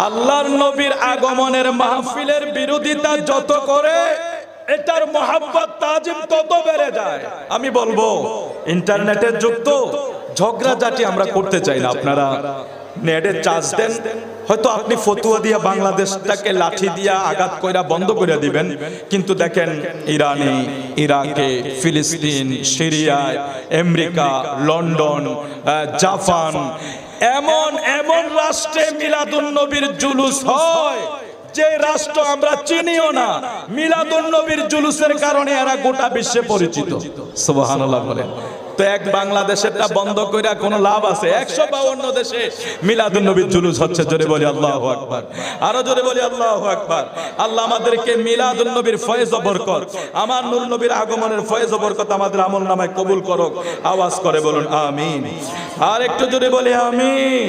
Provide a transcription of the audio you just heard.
আল্লাহর নবীর আগমনের মাহফিলের বিরোধিতা যত করে এটার মহব্বত তাজিম তত বেড়ে যায়। আমি বলবো ইন্টারনেটের যুগ তো, ঝগড়াঝাটি আমরা করতে চাই না। আপনারা নেটে চার্জ দেন, হয়তো আপনি ফতুয়া দিয়া বাংলাদেশটাকে লাঠি দিয়া আঘাত কইরা বন্ধ করে দিবেন, কিন্তু দেখেন ইরানে, ইরাকে, ফিলিস্তিন, সিরিয়ায়, আমেরিকা, লন্ডন, জাপান, এমন এমন রাষ্ট্রে মিলাদুন নবীর জুলুস হয় যে রাষ্ট্র আমরা চিনিও না, মিলাদুন নবীর জুলুসের কারণে এরা গোটা বিশ্বে পরিচিত। সুবহানাল্লাহ বলেন। তো এক বাংলাদেশেরটা বন্ধ কইরা কোনো লাভ আছে? 152 দেশে মিলাদুন নবীর জুলুস হচ্ছে। জোরে বলি আল্লাহু আকবার, আরো জোরে বলি আল্লাহু আকবার। আল্লাহ আমাদেরকে মিলাদুন নবীর ফয়েজ ও বরকত, আমার নূর নবীর আগমনের ফয়েজ ও বরকত আমাদের আমলনামায় কবুল করুক। আওয়াজ করে বলুন আমিন। আর একটু জোরে বলি আমিন।